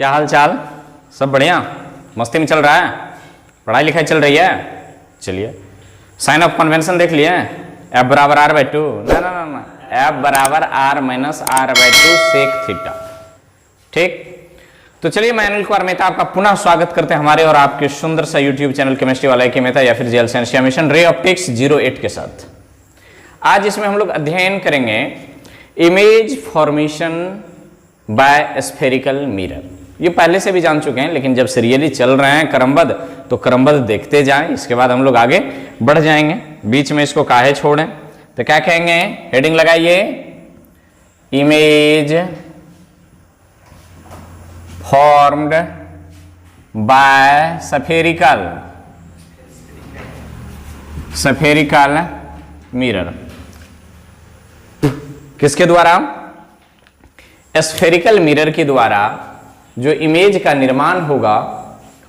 क्या हाल चाल? सब बढ़िया? मस्ती में चल रहा है? पढ़ाई लिखाई चल रही है? चलिए, साइन ऑफ कन्वेंशन देख लिए? एफ बराबर आर बाई टू, ना एफ बराबर r minus r by two sec theta. ठीक, तो चलिए मैं अनिल कुमार मेहता आपका पुनः स्वागत करते हैं हमारे और आपके सुंदर सा यूट्यूब चैनल केमिस्ट्री वाला के मेहता या फिर जेल साइंस मिशन रे ऑप्टिक्स 08 के साथ। आज इसमें हम लोग अध्ययन करेंगे image formation by spherical mirror. ये पहले से भी जान चुके हैं, लेकिन जब सीरियली चल रहे हैं क्रमबद्ध तो क्रमबद्ध देखते जाएं, इसके बाद हम लोग आगे बढ़ जाएंगे। बीच में इसको काहे छोड़ें, तो क्या कहेंगे? हेडिंग लगाइए, image formed bye spherical mirror. किसके द्वारा? स्फेरिकल मिरर के द्वारा जो इमेज का निर्माण होगा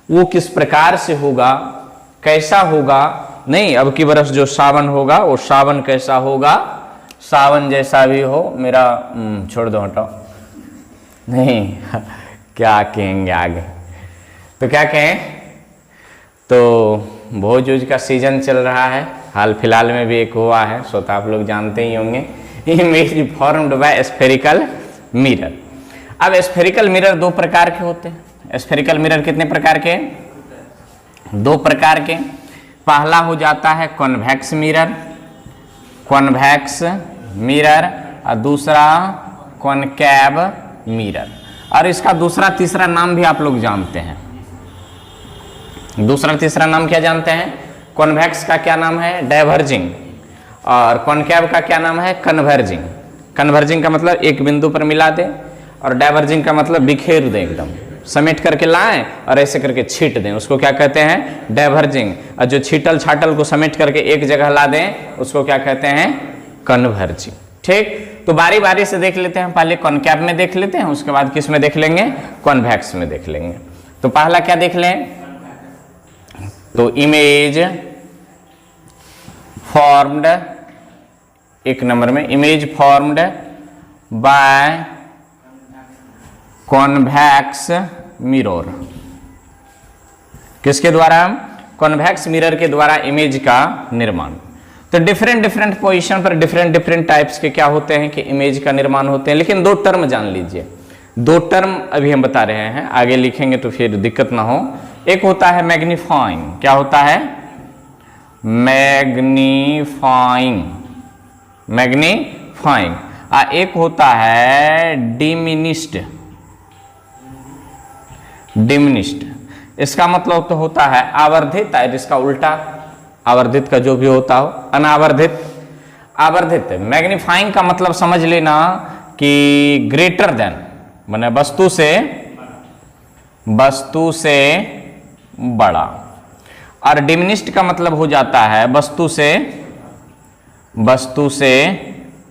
वो किस प्रकार से होगा, कैसा होगा? नहीं, अब की बरस जो सावन होगा वो सावन कैसा होगा? सावन जैसा भी हो मेरा छोड़ दो, हटाओ, नहीं क्या कहेंगे आगे? तो क्या कहें, तो भोज उज का सीजन चल रहा है, हाल फिलहाल में भी एक हुआ है, सो तो आप लोग जानते ही होंगे। Image formed bye spherical mirror. अब स्फेरिकल मिरर दो प्रकार के होते हैं। स्फेरिकल मिरर कितने प्रकार के? दो प्रकार के। पहला हो जाता है कॉन्वेक्स मिरर और दूसरा कॉनकैव मिरर। और इसका दूसरा तीसरा नाम भी आप लोग जानते हैं। दूसरा तीसरा नाम क्या जानते हैं? कॉन्वेक्स का क्या नाम है? डाइवर्जिंग। और कॉनकैव का क्या नाम है? कन्वर्जिंग। कन्वर्जिंग का मतलब एक बिंदु पर मिला दे, और डाइवर्जिंग का मतलब बिखेर दें, एकदम समेट करके लाएं और ऐसे करके छीट दें, उसको क्या कहते हैं? डाइवर्जिंग। और जो छीटल छाटल को समेट करके एक जगह ला दें उसको क्या कहते हैं? कन्वर्जिंग। ठीक, तो बारी बारी से देख लेते हैं। पहले कॉनकैव में देख लेते हैं, उसके बाद किस में देख लेंगे? कॉन्वेक्स में देख लेंगे। तो पहला क्या देख लें? तो इमेज फॉर्म्ड, एक नंबर में image formed by convex mirror. किसके द्वारा? कॉन्वेक्स मिरर के द्वारा इमेज का निर्माण। तो डिफरेंट पोजीशन पर डिफरेंट टाइप्स के क्या होते हैं कि इमेज का निर्माण होते हैं। लेकिन दो टर्म जान लीजिए, दो टर्म अभी हम बता रहे हैं, आगे लिखेंगे तो फिर दिक्कत ना हो। एक होता है मैग्नीफाइंग। क्या होता है? मैग्नीफाइंग। एक होता है डिमिनिस्ड। इसका मतलब तो होता है आवर्धित, और इसका उल्टा आवर्धित का जो भी होता हो, आवर्धित। मैग्नीफाइंग का मतलब समझ लेना कि ग्रेटर देन, माने वस्तु से बड़ा। और डिमिनिस्ड का मतलब हो जाता है वस्तु से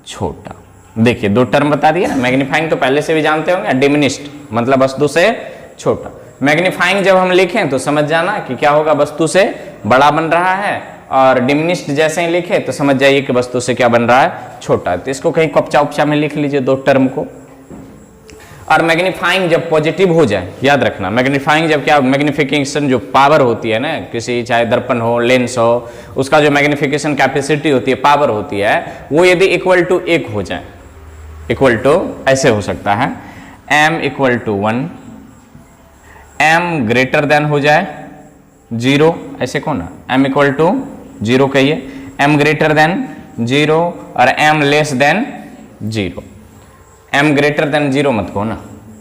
छोटा। देखिए दो टर्म बता दिया ना। मैग्नीफाइंग तो पहले से भी जानते होंगे, डिमिनिस्ड मतलब वस्तु से छोटा। मैग्नीफाइंग जब हम लिखें तो समझ जाना कि क्या होगा, वस्तु से बड़ा बन रहा है। और डिमिनिस्ड जैसे ही लिखे तो समझ जाइए कि वस्तु से क्या बन रहा है? छोटा। तो इसको कहीं कपचा उपचा में लिख लीजिए दो टर्म को। और मैग्नीफाइंग जब पॉजिटिव हो जाए, याद रखना, मैग्नीफाइंग जब क्या, मैग्निफिकेशन जो पावर होती है ना, किसी चाहे दर्पण हो, लेंस हो, उसका जो मैग्निफिकेशन कैपेसिटी होती है, पावर होती है, वो यदि इक्वल टू 1 हो जाए, इक्वल टू ऐसे हो सकता है m equal to 1, m greater than हो जाए 0, ऐसे कौन ना, m इक्वल टू 0 कहिए, m ग्रेटर देन 0 और m less than 0। m greater then 0 मत कहो ना,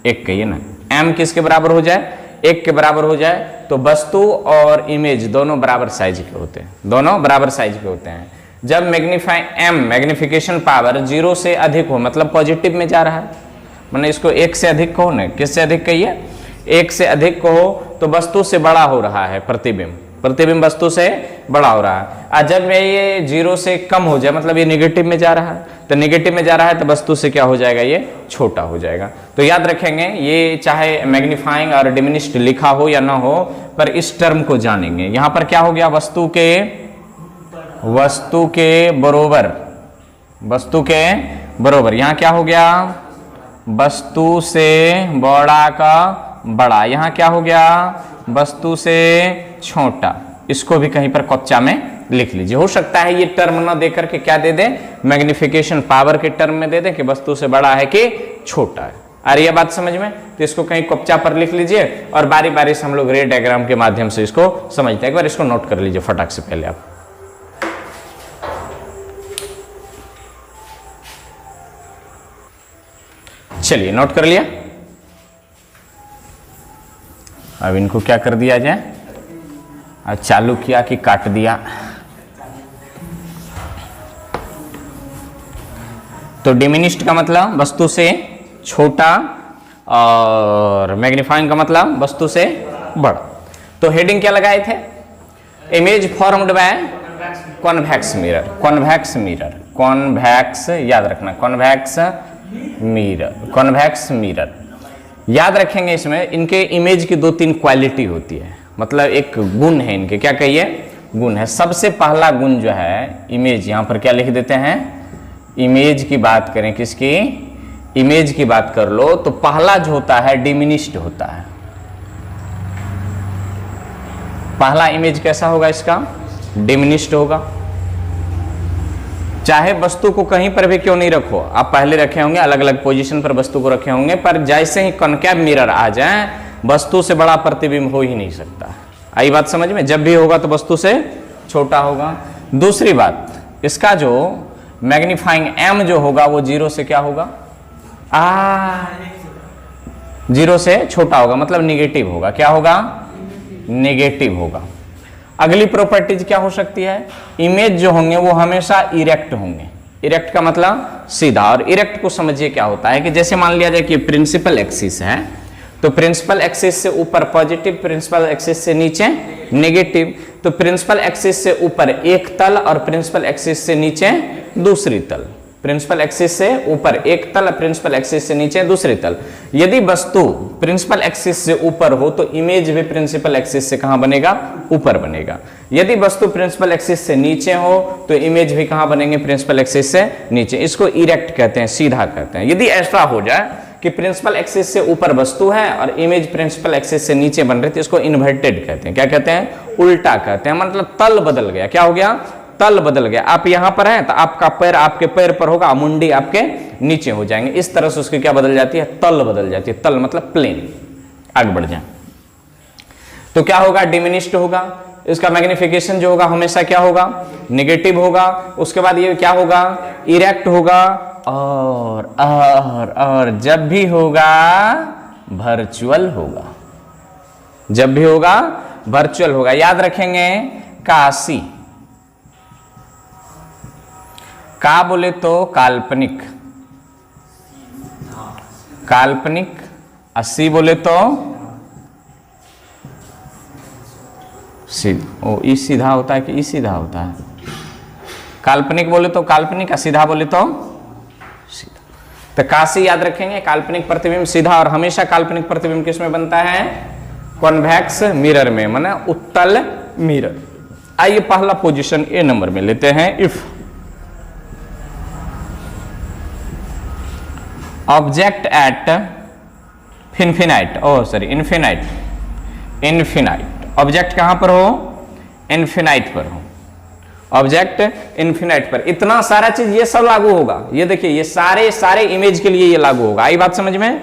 1 कहिए ना। m किसके बराबर हो जाए? 1 के बराबर हो जाए तो वस्तु और इमेज दोनों बराबर साइज के होते हैं, दोनों बराबर साइज के होते हैं। जब मैग्निफिकेशन पावर 0 से अधिक हो, मतलब पॉजिटिव में जा रहा है, मैंने इसको 1 से अधिक कहो ना, किससे अधिक कहिए? 1 से अधिक कहो तो वस्तु से बड़ा हो रहा है प्रतिबिंब वस्तु से बड़ा हो रहा है। और जब ये 0 से कम हो जाए, मतलब ये नेगेटिव में जा रहा है, तो नेगेटिव में जा रहा है तो वस्तु से क्या हो जाएगा? ये छोटा हो जाएगा। तो याद रखेंगे, ये चाहे मैग्नीफाइंग और डिमिनिश्ड लिखा हो या ना हो, पर इस टर्म को जानेंगे। यहां पर क्या हो गया? वस्तु के बरोबर। यहां क्या हो गया? वस्तु से बड़ा का बड़ा, यहाँ क्या हो गया, वस्तु से छोटा। इसको भी कहीं पर कच्चा में लिख लीजिए। हो सकता है ये टर्म ना दे करके क्या दे दे, मैग्निफिकेशन पावर के टर्म में दे दे कि वस्तु से बड़ा है कि छोटा है। आ रही है बात समझ में? तो इसको कहीं कच्चा पर लिख लीजिए और बारी बारी से हम लोग रे डायग्राम के माध्यम से इसको समझते हैं। एक बार इसको नोट कर लीजिए फटाक से पहले आप। चलिए नोट कर लिया। अब इनको क्या कर दिया जाए, अब चालू किया कि काट दिया। तो डिमिनिश्ड का मतलब वस्तु से छोटा और मैग्नीफाइंग का मतलब वस्तु से बड़ा। तो हेडिंग क्या लगाए थे, image formed by convex mirror. Convex mirror, convex याद रखना, कॉन्वेक्स मिरर, कॉन्वेक्स मिरर याद रखेंगे। इसमें इनके इमेज की 2-3 क्वालिटी होती है, मतलब एक गुण है इनके, क्या कहिए, गुण है। सबसे पहला गुण जो है इमेज, यहां पर क्या लिख देते हैं, इमेज की बात करें, किसकी, इमेज की बात कर लो तो पहला जो होता है डिमिनिश्ड होता है। पहला इमेज कैसा होगा इसका, डिमिनिश्ड होगा। चाहे वस्तु को कहीं पर भी क्यों नहीं रखो, आप पहले रखे होंगे अलग अलग पोजीशन पर वस्तु को रखे होंगे, पर जैसे ही कॉन्केव मिरर आ जाए वस्तु से बड़ा प्रतिबिंब हो ही नहीं सकता। आई बात समझ में? जब भी होगा तो वस्तु से छोटा होगा। दूसरी बात, इसका जो मैग्नीफाइंग एम जो होगा वो 0 से क्या होगा, 0 से छोटा होगा, मतलब निगेटिव होगा। क्या होगा, निगेटिव होगा। अगली प्रॉपर्टीज क्या हो सकती है, इमेज जो होंगे वो हमेशा इरेक्ट होंगे। इरेक्ट का मतलब सीधा, और इरेक्ट को समझिए क्या होता है कि जैसे मान लिया जाए कि प्रिंसिपल एक्सिस है, तो प्रिंसिपल एक्सिस से ऊपर पॉजिटिव, प्रिंसिपल एक्सिस से नीचे नेगेटिव। तो प्रिंसिपल एक्सिस से ऊपर एक तल और प्रिंसिपल एक्सिस से नीचे दूसरी तल। प्रिंसिपल एक्सिस से ऊपर एक तल, प्रिंसिपल एक्सिस से नीचे दूसरी तल। यदि वस्तु प्रिंसिपल एक्सिस से ऊपर हो तो इमेज भी प्रिंसिपल एक्सिस से कहां बनेगा, ऊपर बनेगा। यदि वस्तु प्रिंसिपल एक्सिस से नीचे हो तो इमेज भी कहां बनेंगे, प्रिंसिपल एक्सिस से नीचे। इसको इरेक्ट कहते हैं, सीधा कहते हैं। यदि ऐसा हो जाए कि प्रिंसिपल एक्सिस से ऊपर वस्तु है और इमेज प्रिंसिपल एक्सिस से नीचे बन रही थी, इसको इन्वर्टेड कहते हैं। क्या कहते हैं, उल्टा कहते हैं, मतलब तल बदल गया। क्या हो गया, तल बदल गया। आप यहां पर हैं तो आपका पैर आपके पैर पर होगा, मुंडी आपके नीचे हो जाएंगे। इस तरह से उसकी क्या बदल जाती है, तल बदल जाती है। तल मतलब प्लेन। आगे बढ़ जाए तो क्या होगा, डिमिनिश्ड होगा। इसका मैग्निफिकेशन जो होगा हमेशा क्या होगा, नेगेटिव होगा। उसके बाद ये क्या होगा, इरेक्ट होगा। और जब भी होगा वर्चुअल होगा। जब भी होगा वर्चुअल होगा। याद रखेंगे, काशी, का बोले तो काल्पनिक, काल्पनिक। अस्सी बोले तो सीधा। ई सीधा होता है कि ई सीधा होता है, काल्पनिक बोले तो काल्पनिक, सीधा बोले तो सीधा। तो काशी याद रखेंगे, काल्पनिक प्रतिबिंब सीधा। और हमेशा काल्पनिक प्रतिबिंब किसमें बनता है, कॉन्वेक्स मिरर में, माने उत्तल मिरर। आइए पहला पोजीशन ए नंबर में लेते हैं। If object at infinite, infinite, infinite. Object कहां पर हो, इन्फिनाइट पर हो। ऑब्जेक्ट इन्फिनाइट पर। इतना सारा चीज ये सब लागू होगा। ये देखिए, ये सारे इमेज के लिए ये लागू होगा। आई बात समझ में?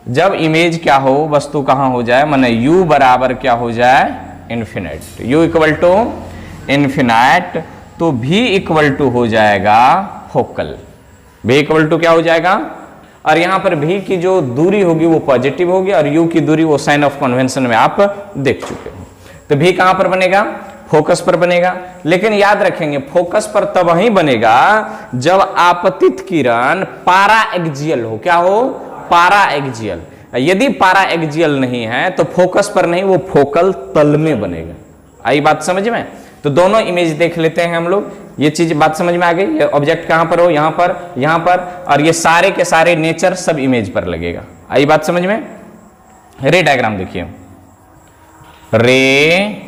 जब इमेज क्या हो, वस्तु कहां हो जाए, माने u बराबर क्या हो जाए, infinite. u equal to infinite, तो v इक्वल टू हो जाएगा फोकल। v इक्वल टू क्या हो जाएगा, और यहां पर v की जो दूरी होगी वो पॉजिटिव होगी, और u की दूरी वो साइन ऑफ कन्वेंशन में आप देख चुके हो। तो v कहां पर बनेगा, फोकस पर बनेगा। लेकिन याद रखेंगे, फोकस पर तब ही बनेगा जब आपतित किरण पारा एक्सियल हो। क्या हो, पारा एक्सियल। यदि पारा एक्सियल नहीं है तो फोकस पर नहीं, वो फोकल तल में बनेगा। आई बात समझ में? तो दोनों इमेज देख लेते हैं हम लोग। ये चीज बात समझ में आ गई। ये ऑब्जेक्ट कहां पर हो, यहां पर, यहां पर, और ये सारे के सारे नेचर सब इमेज पर लगेगा। आई बात समझ में? रे डायग्राम देखिए, रे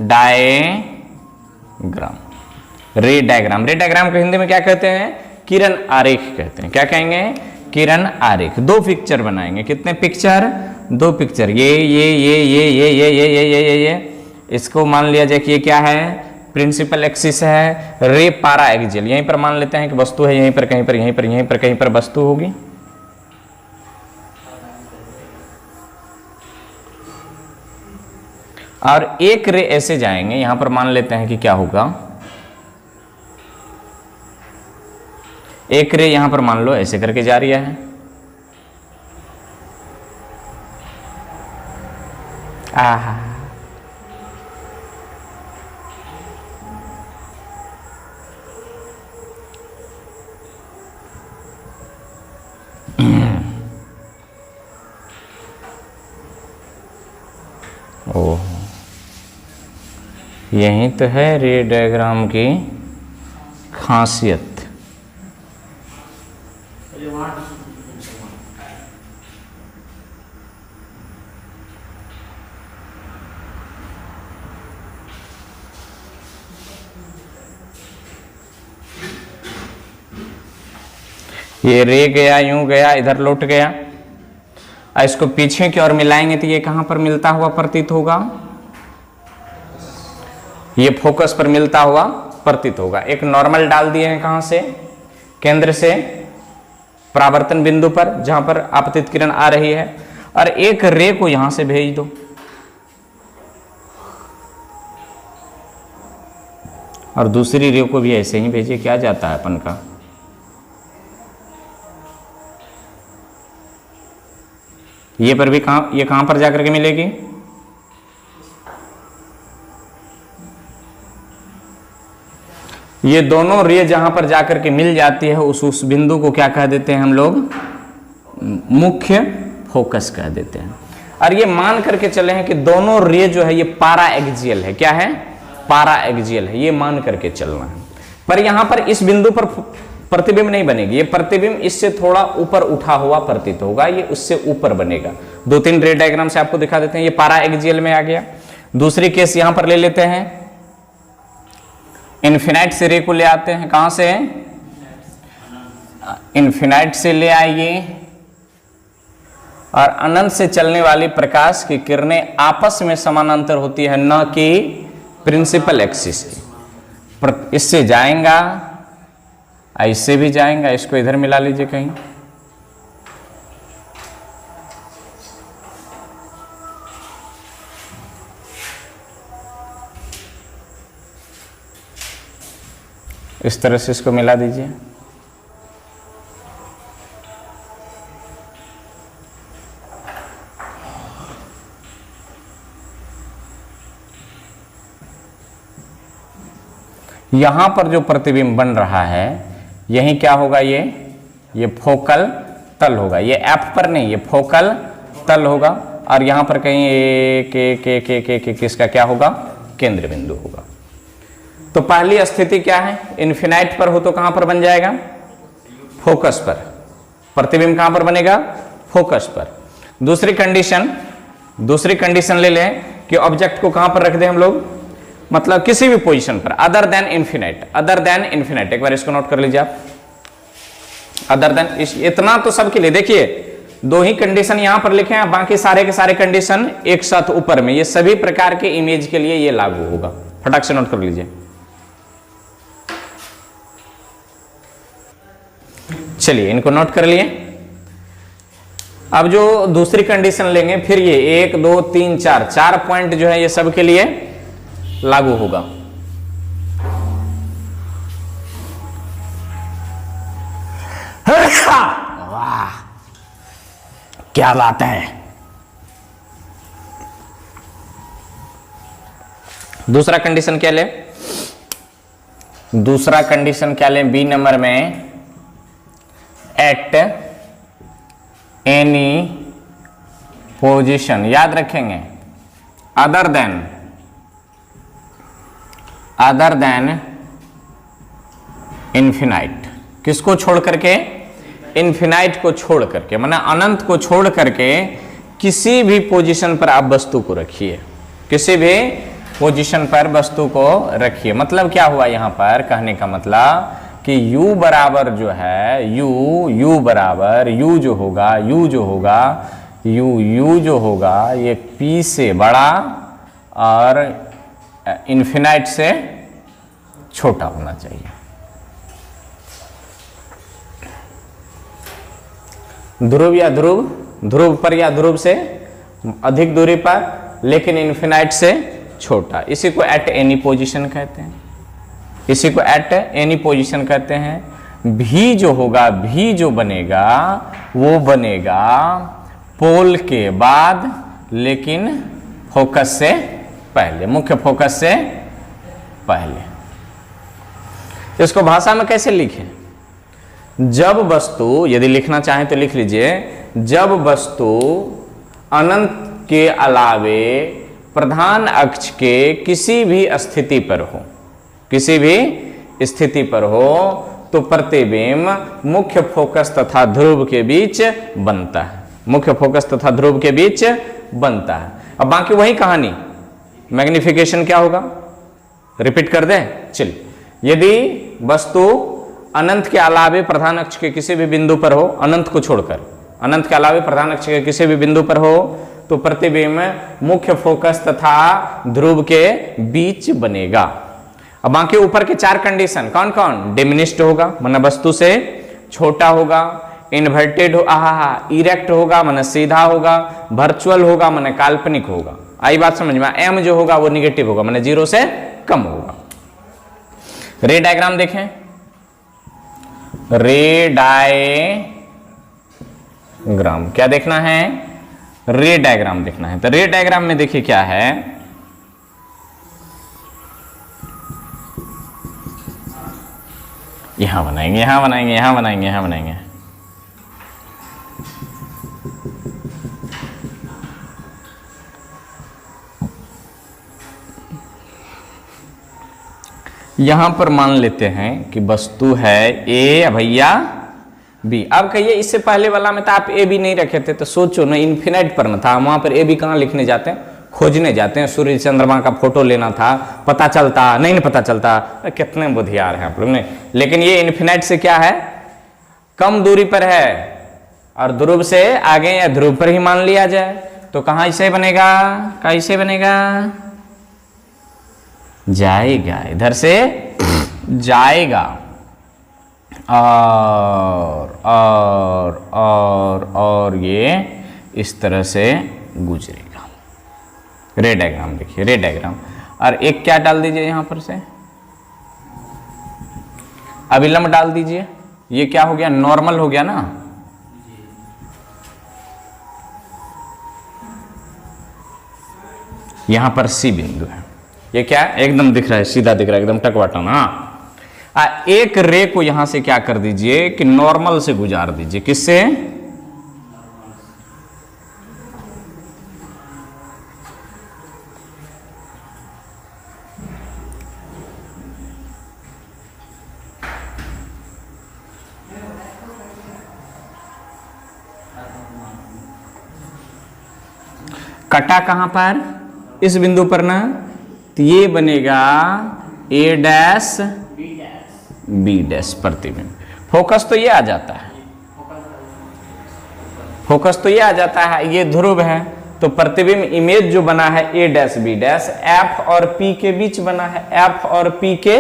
डायग्राम, रे डायग्राम। रे डायग्राम को हिंदी में क्या कहते हैं, किरण आरेख कहते हैं। क्या कहेंगे, किरण आरेख। दो पिक्चर बनाएंगे। कितने पिक्चर, दो पिक्चर, ये इसको मान लिया जाए कि ये क्या है, प्रिंसिपल एक्सिस है, रे पारा एक्सियल, यहीं पर मान लेते हैं कि वस्तु है, यहीं पर कहीं पर, यहीं पर, यहीं पर कहीं पर वस्तु होगी। और एक रे ऐसे जाएंगे, यहां पर मान लेते हैं कि क्या होगा, एक रे यहां पर मान लो ऐसे करके जा रही है, आहा, ओह, यही तो है रे डायग्राम की खासियत। ये रे गया, यूं गया, इधर लौट गया, और इसको पीछे की ओर मिलाएंगे तो ये कहां पर मिलता हुआ प्रतीत होगा, ये फोकस पर मिलता हुआ प्रतीत होगा। एक नॉर्मल डाल दिए हैं, कहां से, केंद्र से परावर्तन बिंदु पर जहां पर आपतित किरण आ रही है, और एक रे को यहां से भेज दो, और दूसरी रे को भी ऐसे ही भेजिए, क्या जाता है अपन का, ये पर भी कहां, ये कहां पर जाकर के मिलेगी, ये दोनों रे जहां पर जाकर के मिल जाती है उस बिंदु को क्या कह देते हैं हम लोग, मुख्य फोकस कह देते हैं। और ये मान करके चले हैं कि दोनों रे जो है ये पारा एक्सियल है, क्या है, पारा एक्सियल है, ये मान करके चलना है। पर यहां पर इस बिंदु पर प्रतिबिंब नहीं बनेगी, ये प्रतिबिंब इससे थोड़ा ऊपर उठा हुआ प्रतीत होगा, ये उससे ऊपर बनेगा। दो तीन रे डायग्राम से आपको दिखा देते हैं, ये पारा एक्सियल में आ गया। दूसरी केस यहां पर ले लेते हैं, इन्फिनाइट से रे को ले आते हैं, कहां से, इन्फिनाइट से ले आइए, और अनंत से चलने वाली प्रकाश की किरणें आपस में समानांतर होती है, न कि प्रिंसिपल एक्सिस की। इससे जाएगा, इससे भी जाएगा, इसको इधर मिला लीजिए कहीं, इस तरह से इसको मिला दीजिए। यहां पर जो प्रतिबिंब बन रहा है, यही क्या होगा, ये फोकल तल होगा, ये एफ पर नहीं, ये फोकल तल होगा, और यहां पर कहीं के किसका क्या होगा, केंद्र बिंदु होगा। तो पहली स्थिति क्या है, इन्फिनाइट पर हो तो कहां पर बन जाएगा, फोकस पर, प्रतिबिंब कहां पर बनेगा, फोकस पर। दूसरी कंडीशन ले लें कि ऑब्जेक्ट को कहां पर रख दें हम लोग, मतलब किसी भी पोजीशन पर, अदर देन इन्फिनाइट, एक बार इसको नोट कर लीजिए आप, अदर देन, इतना तो सबके लिए, देखिए दो ही कंडीशन यहां पर लिखे हैं, बाकी सारे के सारे कंडीशन एक साथ ऊपर में, ये सभी प्रकार के इमेज के लिए ये लागू होगा, फटाक से नोट कर लीजिए। चलिए इनको नोट कर लिए। अब जो दूसरी कंडीशन लेंगे, फिर ये 1 2 3 4 पॉइंट जो है ये सब के लिए लागू होगा। वाह क्या बात है। दूसरा कंडीशन क्या ले, दूसरा कंडीशन क्या ले, बी नंबर में, एट एनी पोजीशन, याद रखेंगे, अदर देन इन्फिनाइट, किसको छोड़ करके, इन्फिनाइट को छोड़ करके, माने अनंत को छोड़ करके किसी भी पोजीशन पर आप वस्तु को रखिए, किसी भी पोजीशन पर वस्तु को रखिए। मतलब क्या हुआ यहां पर, कहने का मतलब कि u बराबर जो है, u बराबर, u जो होगा यू जो होगा ये P से बड़ा और इन्फिनाइट से छोटा होना चाहिए। ध्रुव या ध्रुव पर या ध्रुव से अधिक दूरी पर लेकिन इन्फिनाइट से छोटा, इसी को एट एनी पोजीशन कहते हैं, इसी को एट एनी पोजीशन कहते हैं। भी जो होगा, भी जो बनेगा वो बनेगा पोल के बाद लेकिन फोकस से पहले, मुख्य फोकस से पहले। इसको भाषा में कैसे लिखें? जब वस्तु, यदि लिखना चाहें तो लिख लीजिए, जब वस्तु अनंत के अलावे प्रधान अक्ष के किसी भी स्थिति पर हो, किसी भी स्थिति पर हो तो प्रतिबिंब मुख्य फोकस तथा ध्रुव के बीच बनता है, मुख्य फोकस तथा ध्रुव के बीच बनता है। अब बाकी वही कहानी, मैग्निफिकेशन क्या होगा, रिपीट कर दे। चलिए, यदि वस्तु अनंत के अलावे प्रधान अक्ष के किसी भी बिंदु पर हो, अनंत को छोड़कर अनंत के अलावे प्रधान अक्ष के किसी भी बिंदु पर हो तो प्रतिबिंब मुख्य फोकस तथा ध्रुव के बीच बनेगा। अब बाकी ऊपर के चार कंडीशन कौन कौन? डिमिनिश्ड होगा माने वस्तु से छोटा होगा, इन्वर्टेड हो इरेक्ट होगा माने सीधा होगा, वर्चुअल होगा माने काल्पनिक होगा। आई बात समझ में? एम जो होगा वो निगेटिव होगा माने 0 से कम होगा। रे डायग्राम देखें, रे डायग्राम क्या देखना है? रे डायग्राम देखना है। तो रे डायग्राम में देखिए क्या है, यहां बनाएंगे, यहां बनाएंगे, यहां बनाएंगे, यहां बनाएंगे। यहां पर मान लेते हैं कि वस्तु है ए भैया बी। अब कहिए इससे पहले वाला में तो आप ए बी नहीं रखे थे, तो सोचो ना, इन्फिनाइट पर न था, वहां पर ए बी कहां लिखने जाते हैं? खोजने जाते हैं, सूर्य चंद्रमा का फोटो लेना था, पता चलता नहीं पता चलता। कितने बुद्धियार हैं आप लोग ने। लेकिन ये इन्फिनाइट से क्या है, कम दूरी पर है और ध्रुव से आगे या ध्रुव पर ही मान लिया जाए तो कहां इसे बनेगा, कैसे बनेगा? जाएगा, इधर से जाएगा और ये इस तरह से गुजरेगा। रे डायग्राम देखिए, रे डायग्राम। और एक क्या डाल दीजिए यहां पर से, अभिलंब डाल दीजिए। ये क्या हो गया? नॉर्मल हो गया ना। यहां पर सी बिंदु है, ये क्या एकदम दिख रहा है, सीधा दिख रहा है, एकदम टकवाटा ना। एक रे को यहां से क्या कर दीजिए कि नॉर्मल से गुजार दीजिए। किससे? कटा कहां पर? इस बिंदु पर ना, तो ये बनेगा ए डैश बी डैश प्रतिबिंब। फोकस तो ये आ जाता है, फोकस तो ये आ जाता है, ये ध्रुव है तो प्रतिबिंब इमेज जो बना है ए डैश बी डैश एफ और पी के बीच बना है, एफ और पी के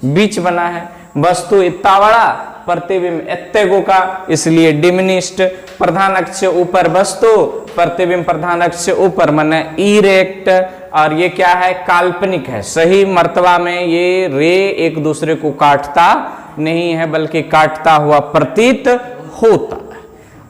बीच बना है। वस्तु इतना बड़ा, प्रतिबिंब इतने गो का, इसलिए डिमिनिश्ड। प्रधान अक्ष से ऊपर वस्तु, प्रतिबिंब प्रधान अक्ष से ऊपर माने इरेक्ट। और ये क्या है? काल्पनिक है। सही मर्तबा में ये रे एक दूसरे को काटता नहीं है बल्कि काटता हुआ प्रतीत होता है।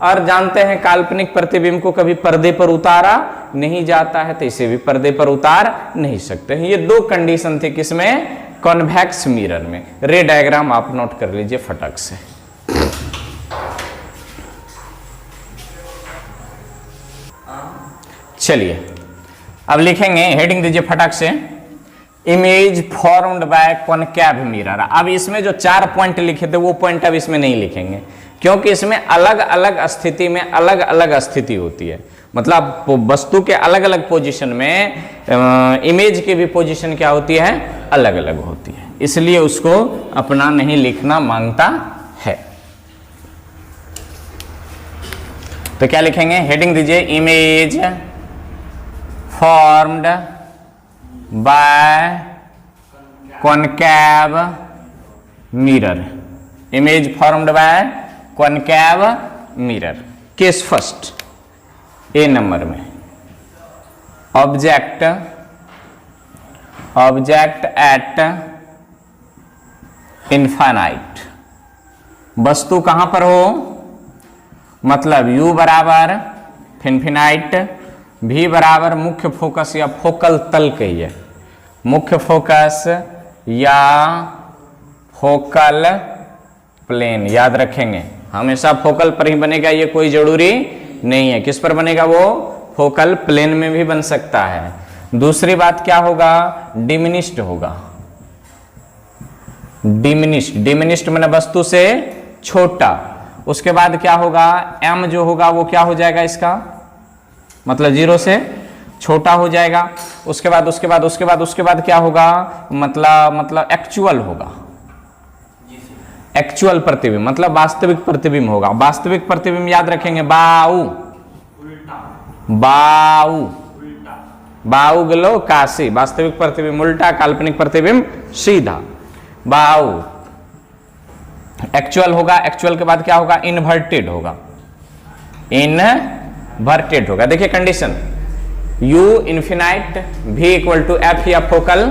और जानते हैं काल्पनिक प्रतिबिंब को कभी पर्दे पर उतारा नहीं जाता है, तो इसे भी पर्दे पर उतार नहीं सकते हैं। ये दो कंडीशन थे किसमें? कॉन्वेक्स मिरर में। रे डायग्राम आप नोट कर लीजिए फटक से। चलिए अब लिखेंगे, हेडिंग दीजिए फटाक से, image formed by concave mirror. अब इसमें जो 4 पॉइंट लिखे थे वो पॉइंट अब इसमें नहीं लिखेंगे, क्योंकि इसमें अलग अलग स्थिति में अलग अलग स्थिति होती है। मतलब वस्तु के अलग अलग पोजीशन में इमेज की भी पोजीशन क्या होती है? अलग अलग होती है, इसलिए उसको अपना नहीं लिखना मांगता है। तो क्या लिखेंगे, हेडिंग दीजिए, image formed by concave mirror, image formed by concave mirror. Case first A number में, ऑब्जेक्ट एट इनफाइनाइट, वस्तु कहां पर हो, मतलब u बराबर इनफिनाइट, v बराबर मुख्य फोकस या फोकल तल कहिए, मुख्य फोकस या फोकल प्लेन, याद रखेंगे हमेशा फोकल पर ही बनेगा, ये कोई जरूरी नहीं है, किस पर बनेगा, वो फोकल प्लेन में भी बन सकता है। दूसरी बात क्या होगा, डिमिनिश्ड होगा, डिमिनिश्ड मैंने वस्तु से छोटा। उसके बाद क्या होगा, m जो होगा वो क्या हो जाएगा, इसका मतलब 0 से छोटा हो जाएगा। उसके बाद क्या होगा, मतलब एक्चुअल होगा, एक्चुअल प्रतिबिंब मतलब वास्तविक प्रतिबिंब होगा। वास्तविक प्रतिबिंब याद रखेंगे, बाऊ गलो काशी, वास्तविक प्रतिबिंब उल्टा, काल्पनिक प्रतिबिंब सीधा, बाऊ। एक्चुअल होगा, एक्चुअल के बाद क्या होगा, इन्वर्टेड होगा, इन्वर्टेड होगा। देखिए condition, u infinite, v equal to f या फोकल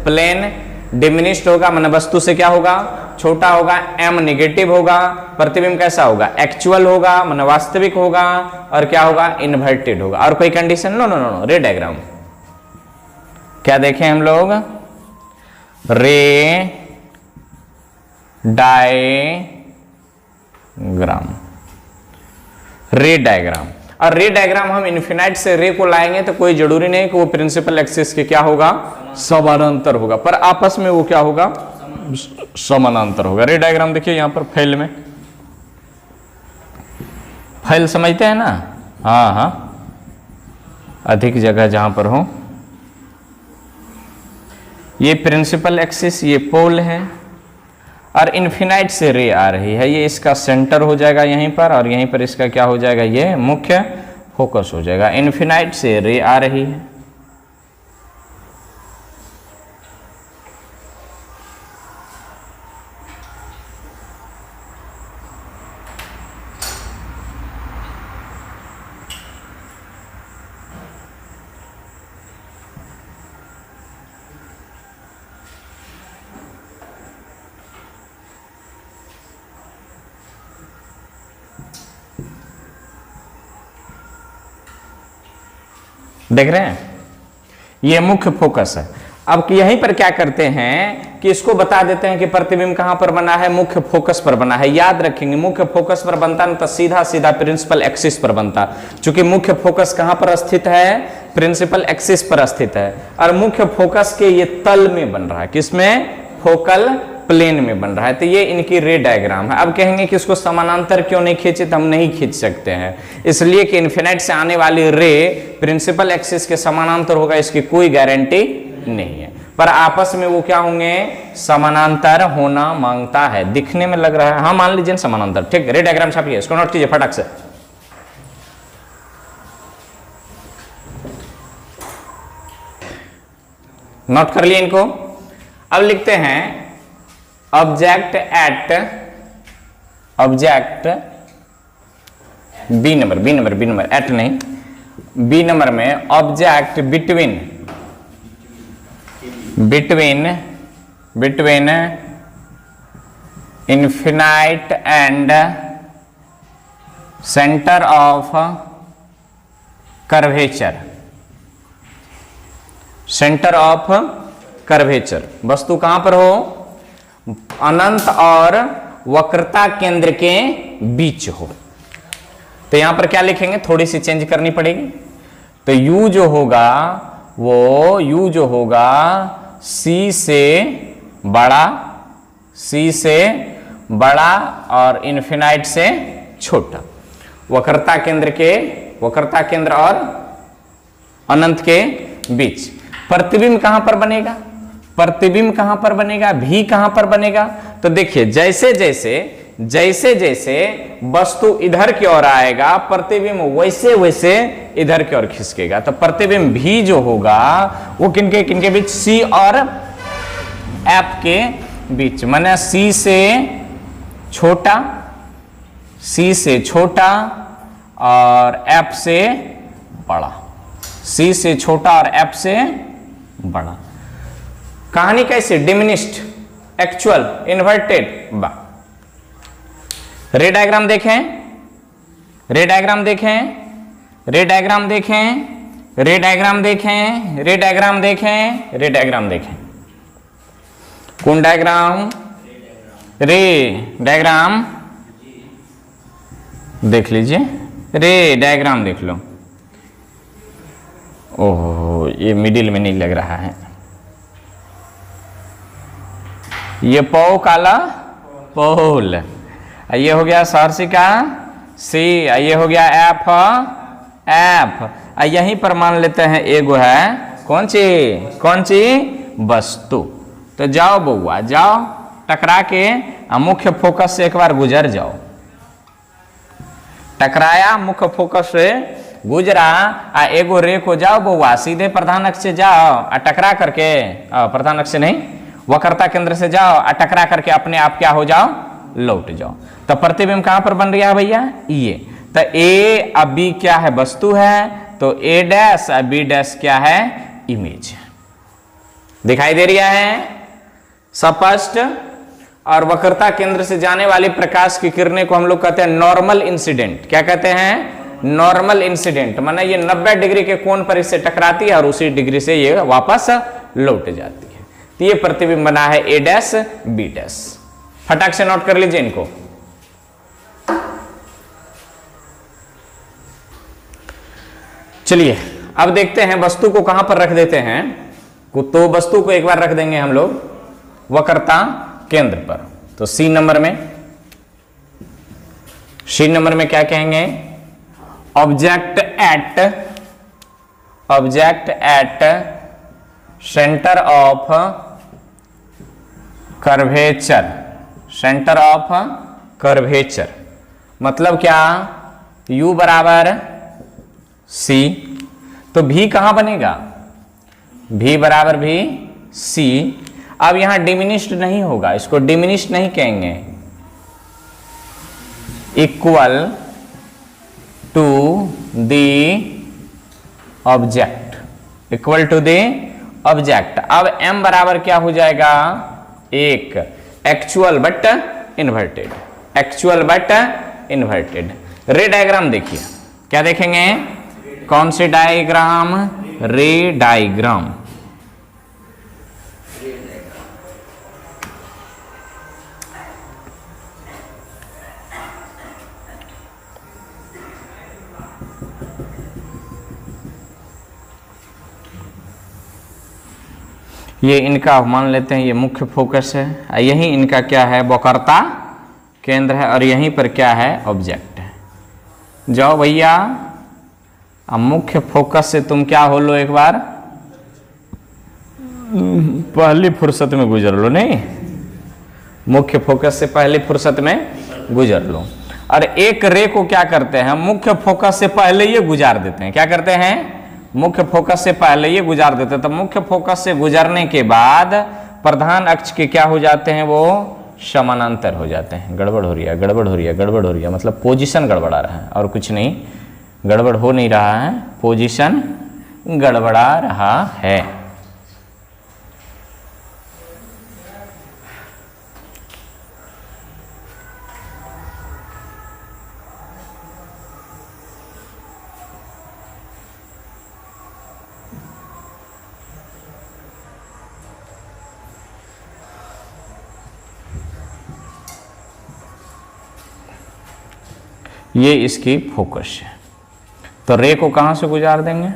प्लेन, डिमिनिश्ड होगा मतलब वस्तु से क्या होगा, छोटा होगा, m निगेटिव होगा, प्रतिबिंब कैसा होगा, एक्चुअल होगा मतलब वास्तविक होगा, और क्या होगा, इन्वर्टेड होगा। और कोई condition, no no no, ray diagram क्या देखें हम लोग, रे डायग्राम। और रे डायग्राम हम इन्फिनाइट से रे को लाएंगे तो कोई जरूरी नहीं कि वो प्रिंसिपल एक्सिस के क्या होगा, समानांतर होगा, पर आपस में वो क्या होगा, समानांतर होगा। रे डायग्राम देखिए यहां पर फाइल में, फाइल समझते हैं ना, हाँ, अधिक जगह जहां पर हो, ये प्रिंसिपल एक्सिस, ये पोल है, और इन्फिनाइट से रे आ रही है, ये इसका सेंटर हो जाएगा यहीं पर, और यहीं पर इसका क्या हो जाएगा, ये मुख्य फोकस हो जाएगा। इन्फिनाइट से रे आ रही है, देख रहे हैं, ये मुख्य फोकस है। अब यहीं पर क्या करते हैं कि इसको बता देते हैं कि प्रतिबिंब कहां पर बना है, मुख्य फोकस पर बना है। याद रखेंगे मुख्य फोकस पर बनता ना तो सीधा सीधा प्रिंसिपल एक्सिस पर बनता, क्योंकि मुख्य फोकस कहां पर स्थित है, प्रिंसिपल एक्सिस पर स्थित है, और मुख्य फोकस के ये तल में बन रहा है, किसमें, फोकल प्लेन में बन रहा है। तो ये इनकी रे डायग्राम है। अब कहेंगे कि इसको समानांतर क्यों नहीं खींचे, तो हम नहीं खींच सकते हैं, इसलिए कि इन्फिनाइट से आने वाली रे प्रिंसिपल एक्सिस के समानांतर होगा, इसकी कोई गारंटी नहीं है, पर आपस में वो क्या होंगे, समानांतर होना मांगता है। दिखने में लग रहा है, हाँ मान लीजिए समानांतर, ठीक। रे डायग्राम छापिए, इसको नोट कीजिए फटाक से। नोट कर लिए इनको। अब लिखते हैं ऑब्जेक्ट बी नंबर एट नहीं, बी नंबर में object between infinite and centre of curvature, centre of curvature, वस्तु कहां पर हो, अनंत और वक्रता केंद्र के बीच हो। तो यहां पर क्या लिखेंगे, थोड़ी सी चेंज करनी पड़ेगी। तो u जो होगा वो u जो होगा c से बड़ा और इन्फिनाइट से छोटा, वक्रता केंद्र और अनंत के बीच। प्रतिबिंब कहां पर बनेगा, भी कहां पर बनेगा। तो देखिए जैसे जैसे जैसे जैसे वस्तु इधर की ओर आएगा प्रतिबिंब वैसे वैसे इधर की ओर खिसकेगा। तो प्रतिबिंब भी जो होगा वो किनके किनके बीच, सी और एफ के बीच, माने सी से छोटा, सी से छोटा और एफ से बड़ा, सी से छोटा और एफ से बड़ा। कहानी कैसे, डिमिनिश्ड, एक्चुअल, इन्वर्टेड, बा। रे डायग्राम देखें, रे डायग्राम देखें, रे डायग्राम देखें, रे डायग्राम देखें, रे डायग्राम देखें, रे डायग्राम देखें। कौन डायग्राम, रे डायग्राम देख लीजिए, रे डायग्राम देख लो। ओह ये मिडिल में नहीं लग रहा है, ये पौ काला पोल, ये हो गया सरसी का सी, ये हो गया एफ एफ, यहीं पर मान लेते हैं एगो है कौन सी वस्तु। तो जाओ बउआ जाओ, टकरा के मुख्य फोकस से एक बार गुजर जाओ। टकराया, मुख्य फोकस से गुजरा, एगो रे को जाओ बउआ सीधे प्रधान अक्ष से जाओ, टकरा करके प्रधान अक्ष से नहीं वक्रता केंद्र से जाओ, टकरा करके अपने आप क्या हो जाओ, लौट जाओ। तो प्रतिबिंब कहां पर बन रहा है भैया, ये। तो ए अब बी क्या है, वस्तु है, तो ए डैश और बी डैश क्या है, इमेज। दिखाई दे रहा है स्पष्ट। और वक्रता केंद्र से जाने वाली प्रकाश की किरणें को हम लोग कहते हैं नॉर्मल इंसिडेंट। क्या कहते हैं, नॉर्मल इंसिडेंट, माना ये 90 डिग्री के कोण पर इससे टकराती है और उसी डिग्री से ये वापस लौट जाती है। तो ये प्रतिबिंब बना है ए डैश बी डैश। फटाक से नोट कर लीजिए इनको। चलिए अब देखते हैं वस्तु को कहां पर रख देते हैं। तो वस्तु को एक बार रख देंगे हम लोग वक्रता केंद्र पर। तो सी नंबर में, सी नंबर में क्या कहेंगे, object at centre of curvature, centre of curvature मतलब क्या, U बराबर C। तो भी कहां बनेगा, भी बराबर भी C। अब यहां डिमिनिश्ड नहीं होगा, इसको डिमिनिश्ड नहीं कहेंगे, equal to the object, equal to the object. अब M बराबर क्या हो जाएगा, एक, actual but inverted, actual but inverted. Ray diagram देखिए, क्या देखेंगे, कौन से डायग्राम, रे डायग्राम। ये इनका मान लेते हैं ये मुख्य फोकस है, यही इनका क्या है, वक्रता केंद्र है, और यहीं पर क्या है, ऑब्जेक्ट है। जाओ भैया अब मुख्य फोकस से तुम क्या हो लो, एक बार पहली फुर्सत में गुजर लो, नहीं मुख्य फोकस से पहली फुर्सत में गुजर लो। और एक रे को क्या करते हैं, मुख्य फोकस से पहले ये गुजार देते हैं। क्या करते हैं, मुख्य फोकस से पहले ये गुजार देते हैं। तो मुख्य फोकस से गुजरने के बाद प्रधान अक्ष के क्या हो जाते हैं, वो समानांतर हो जाते हैं। गड़बड़ हो रही है, गड़बड़ हो रही है, गड़बड़ हो रही है, मतलब पोजीशन गड़बड़ा रहा है और कुछ नहीं, गड़बड़ हो नहीं रहा है, पोजीशन गड़बड़ा रहा है। ये इसकी फोकस है। तो रे को कहां से गुजार देंगे,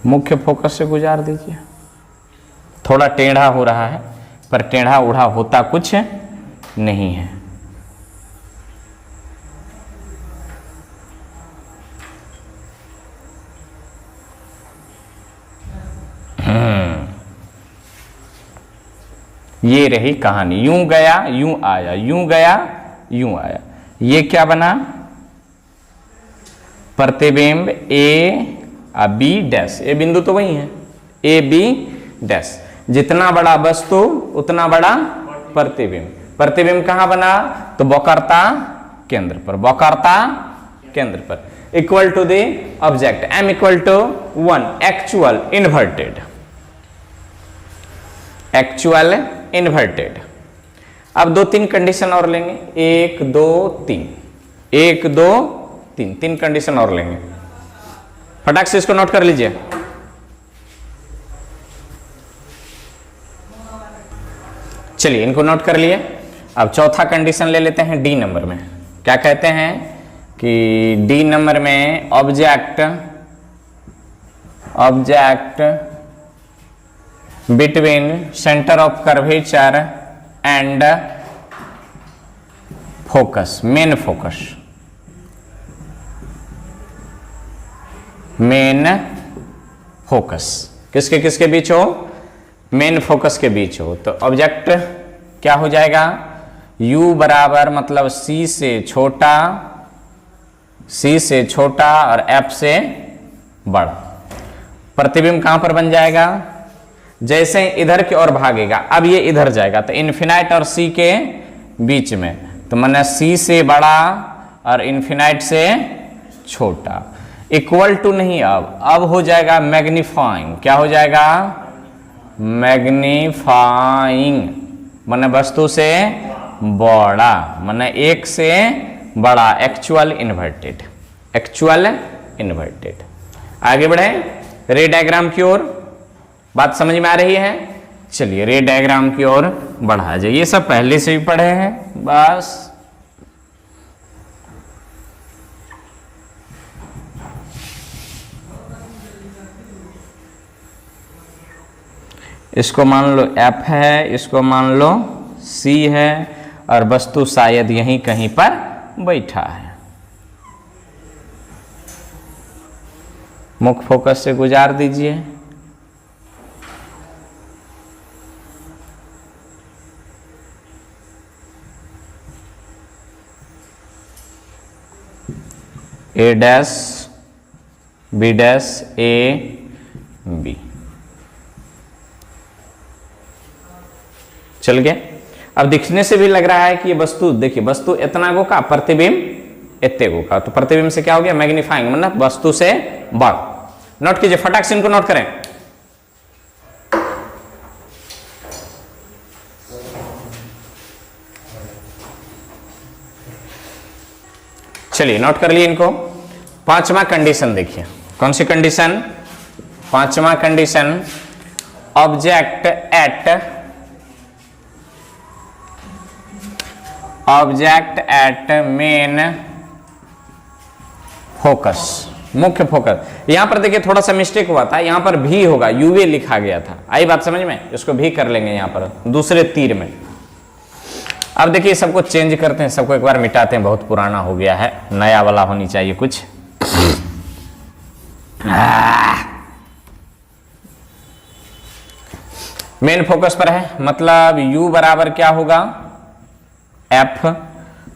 मुख्य फोकस से गुजार दीजिए। थोड़ा टेढ़ा हो रहा है, पर टेढ़ा उड़ा होता कुछ नहीं है। ये रही कहानी, यूं गया यूं आया, यूं गया यूं आया। ये क्या बना, प्रतिबिंब ए बी डैश, ए बिंदु तो वही है, ए बी डैश। जितना बड़ा वस्तु उतना बड़ा प्रतिबिंब। प्रतिबिंब कहां बना, तो वक्रता केंद्र पर, वक्रता केंद्र पर, equal to the object, m equal to 1, actual inverted, actual inverted. अब 2-3 कंडीशन और लेंगे, 1 2 3, 1 2 3, 3 कंडीशन और लेंगे। फटाक से इसको नोट कर लीजिए। चलिए इनको नोट कर लिए। अब चौथा कंडीशन ले लेते हैं डी नंबर में। क्या कहते हैं कि डी नंबर में object between centre of curvature and focus, main focus, main focus किसके किसके बीच हो, मेन फोकस के बीच हो, तो ऑब्जेक्ट क्या हो जाएगा, u बराबर मतलब c से छोटा और f से बड़ा। प्रतिबिंब कहां पर बन जाएगा, जैसे इधर की ओर भागेगा, अब ये इधर जाएगा तो इन्फिनाइट और c के बीच में, तो माने c से बड़ा और इन्फिनाइट से छोटा, इक्वल टू नहीं, अब हो जाएगा मैग्नीफाइंग। क्या हो जाएगा, मैग्नीफाइंग, माने वस्तु से बड़ा, माने एक से बड़ा, एक्चुअल इन्वर्टेड, एक्चुअल इन्वर्टेड। आगे बढ़े रे डायग्राम की ओर, बात समझ में आ रही है। चलिए रे डायग्राम की ओर बढ़ा जाइए, ये सब पहले से भी पढ़े हैं बस। इसको मान लो F है, इसको मान लो C है, और वस्तु शायद यहीं कहीं पर बैठा है। मुख्य फोकस से गुजार दीजिए। A dash B dash A B, चल गया। अब दिखने से भी लग रहा है कि ये वस्तु, देखिए वस्तु इतना गो का, प्रतिबिंब इतने गो का, तो प्रतिबिंब से क्या हो गया, मैग्नीफाइंग, मतलब वस्तु से बड़ा। नोट कीजिए, फटाक से इनको नोट करें। चलिए नोट कर लिए इनको। पांचवा कंडीशन देखिए, कौन सी कंडीशन, पांचवा condition, object at main focus, मुख्य फोकस। यहां पर देखिए थोड़ा सा मिस्टेक हुआ था, यहां पर भी होगा, यूवे लिखा गया था, आई बात समझ में, इसको भी कर लेंगे यहां पर दूसरे तीर में। अब देखिए सबको चेंज करते हैं, सबको एक बार मिटाते हैं, बहुत पुराना हो गया है, नया वाला होनी चाहिए कुछ। मेन फोकस पर है, मतलब u बराबर क्या होगा, F,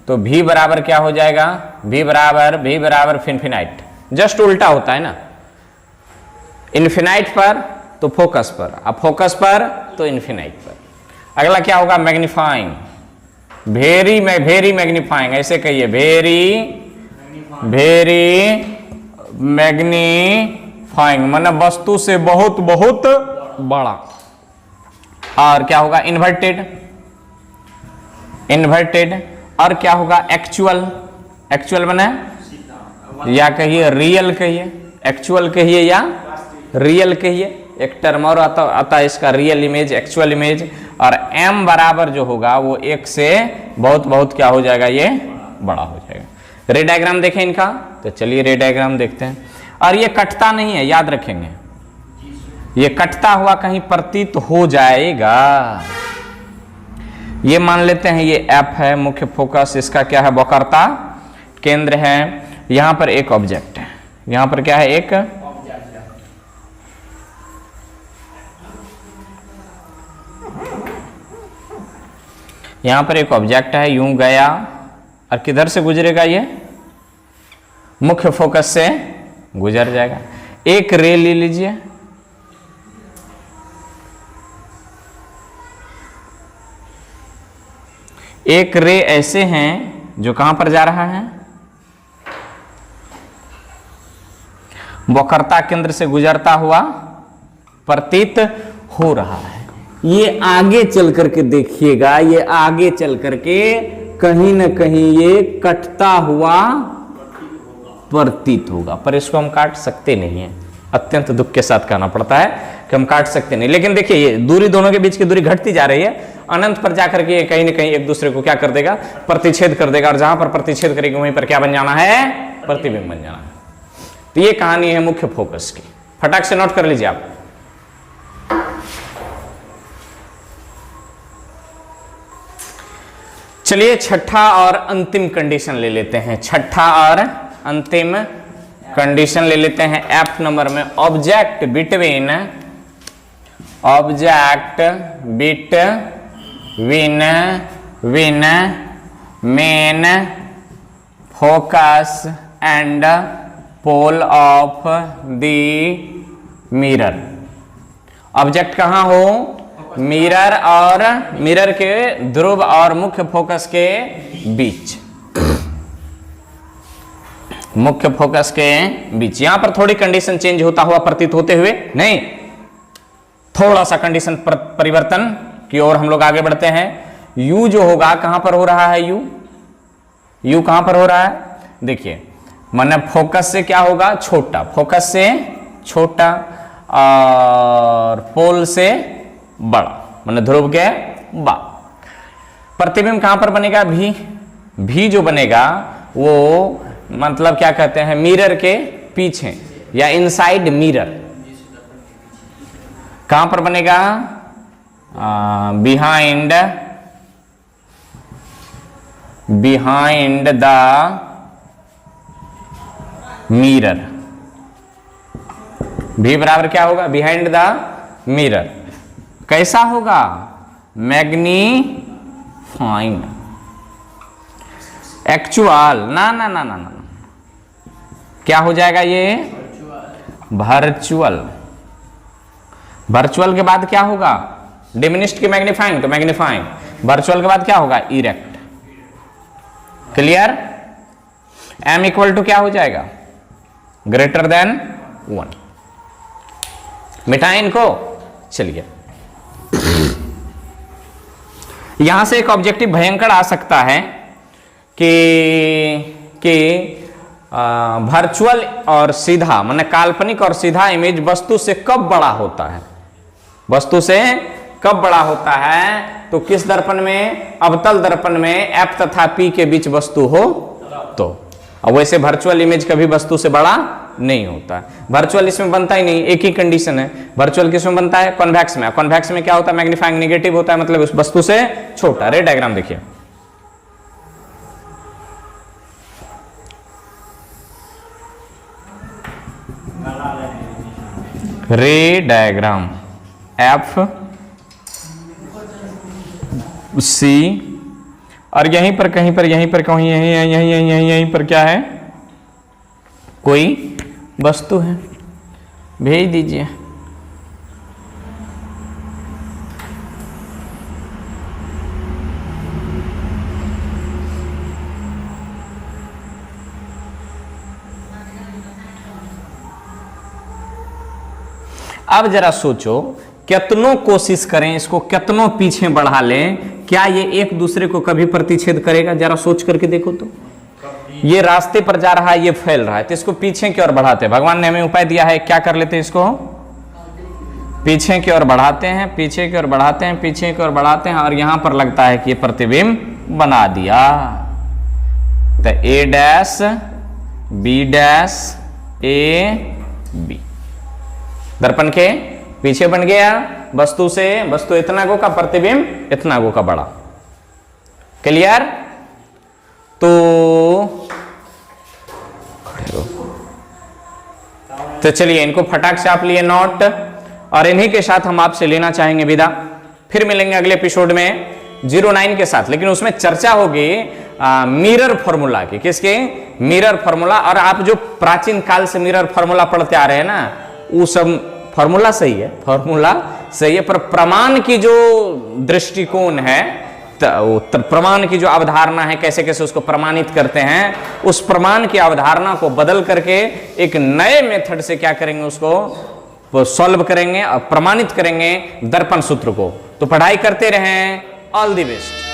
तो v बराबर क्या हो जाएगा, v बराबर इन्फिनाइट, जस्ट उल्टा होता है ना, इन्फिनाइट पर तो फोकस पर, अब फोकस पर तो इन्फिनाइट पर। अगला क्या होगा, मैग्नीफाइंग, वेरी मैग्नीफाइंग, ऐसे कहिए वेरी मैग्नीफाइंग, मतलब वस्तु से बहुत बहुत बड़ा। और क्या होगा, इन्वर्टेड, और क्या होगा, एक्चुअल बना, या कहिए रियल कहिए, एक्चुअल कहिए या रियल कहिए, एक टर्म और आता है इसका, रियल इमेज, एक्चुअल इमेज। और m बराबर जो होगा वो एक से बहुत बहुत क्या हो जाएगा, ये बड़ा हो जाएगा। रे डायग्राम देखें इनका, तो चलिए रे डायग्राम देखते हैं। और ये कटता नहीं है, याद रखेंगे, ये कटता हुआ कहीं प्रतीत हो जाएगा। ये मान लेते हैं ये F है, मुख्य फोकस, इसका क्या है, वक्रता केंद्र है। यहां पर एक ऑब्जेक्ट है, यहां पर क्या है, एक यहां पर एक ऑब्जेक्ट है, यूं गया और किधर से गुजरेगा, ये मुख्य फोकस से गुजर जाएगा। एक रे ले लीजिए, एक रे ऐसे हैं जो कहां पर जा रहा है, वक्रता केंद्र से गुजरता हुआ प्रतीत हो रहा है। ये आगे चल करके देखिएगा, ये आगे चल करके कहीं ना कहीं ये कटता हुआ प्रतीत होगा, पर इसको हम काट सकते नहीं है। अत्यंत दुख के साथ कहना पड़ता है कि हम काट सकते नहीं। लेकिन देखिए ये दूरी, दोनों के बीच की दूरी घटती जा रही है, अनंत पर जाकर के कहीं ना कहीं एक दूसरे को क्या कर देगा, प्रतिच्छेद कर देगा, और जहां पर प्रतिच्छेद करेगा वहीं पर क्या बन जाना है, प्रतिबिंब बन जाना है। तो ये कहानी है मुख्य फोकस की, फटाक से नोट कर लीजिए आप। चलिए छठा और अंतिम कंडीशन ले लेते हैं, छठा और अंतिम कंडीशन ले लेते हैं एफ नंबर में। Object between main focus and pole of the mirror. Object कहां हो, मिरर और मिरर के ध्रुव और मुख्य फोकस के बीच, मुख्य फोकस के बीच। यहां पर थोड़ी कंडीशन चेंज होता हुआ प्रतीत होते हुए नहीं, थोड़ा सा कंडीशन परिवर्तन की ओर हम लोग आगे बढ़ते हैं। यू जो होगा कहां पर हो रहा है, यू कहां पर हो रहा है, देखिए माने फोकस से क्या होगा, छोटा, फोकस से छोटा और पोल से बड़ा, माने ध्रुव के बाद। प्रतिबिंब कहां पर बनेगा, भी जो बनेगा वो मतलब क्या कहते हैं, मिरर के पीछे या इनसाइड मिरर। कहां पर बनेगा, बिहाइंड द मिरर। भी बराबर क्या होगा, बिहाइंड द मिरर। कैसा होगा, मैग्नीफाइंग। एक्चुअल ना ना ना ना ना, क्या हो जाएगा ये, वर्चुअल। वर्चुअल के बाद क्या होगा, डिमिनिश्ड की मैग्नीफाइंग, तो मैग्नीफाइंग। वर्चुअल के बाद क्या होगा, erect. Clear. m equal to क्या हो जाएगा, ग्रेटर देन 1। मिटाएं इनको। चलिए यहां से एक ऑब्जेक्टिव भयंकर आ सकता है कि वर्चुअल और सीधा, माने काल्पनिक और सीधा इमेज वस्तु से कब बड़ा होता है, वस्तु से कब बड़ा होता है, तो किस दर्पण में, अवतल दर्पण में F तथा P के बीच वस्तु हो तो। अब वैसे वर्चुअल इमेज कभी वस्तु से बड़ा नहीं होता, वर्चुअल इसमें बनता ही नहीं। एक ही कंडीशन है, वर्चुअल किसमें बनता है, कॉन्वेक्स में। कॉन्वेक्स में क्या होता है, मैग्नीफाइंग नेगेटिव होता है, मतलब उस वस्तु से छोटा। रे डायग्राम देखिए, रे डायग्राम एफ सी, और यहीं पर कहीं पर, यहीं पर कहीं, यहीं पर क्या है, कोई वस्तु है, भेज दीजिए। अब जरा सोचो, कितनों कोशिश करें इसको, कितनों पीछे बढ़ा लें, क्या ये एक दूसरे को कभी प्रतिच्छेद करेगा, जरा सोच करके देखो तो। ये रास्ते पर जा रहा है, ये फैल रहा है, तो इसको पीछे की ओर बढ़ाते हैं। भगवान ने हमें उपाय दिया है, क्या कर लेते हैं, इसको पीछे की ओर बढ़ाते हैं, पीछे की ओर बढ़ाते हैं, पीछे की ओर बढ़ाते हैं, और यहां पर लगता है कि ये प्रतिबिंब बना दिया। तो A dash B dash A B दर्पण के पीछे बन गया, वस्तु से, वस्तु इतना गो का, प्रतिबिंब इतना गो का बड़ा। क्लियर। तो चलिए इनको फटाक से आप लिए नोट, और इन्हीं के साथ हम आपसे लेना चाहेंगे विदा। फिर मिलेंगे अगले एपिसोड में। 09 के साथ, लेकिन उसमें चर्चा होगी मिरर फॉर्मूला की। किसके? Mirror formula. और आप जो प्राचीन काल से मिरर फॉर्मूला पढ़ते आ रहे हैं ना, वो सब फॉर्मूला सही है, फॉर्मूला सही है, पर प्रमाण की जो दृष्टिकोण है, प्रमाण की जो अवधारणा है, कैसे कैसे उसको प्रमाणित करते हैं, उस प्रमाण की अवधारणा को बदल करके एक नए मेथड से क्या करेंगे, उसको सॉल्व करेंगे और प्रमाणित करेंगे दर्पण सूत्र को। तो पढ़ाई करते रहें। All the best.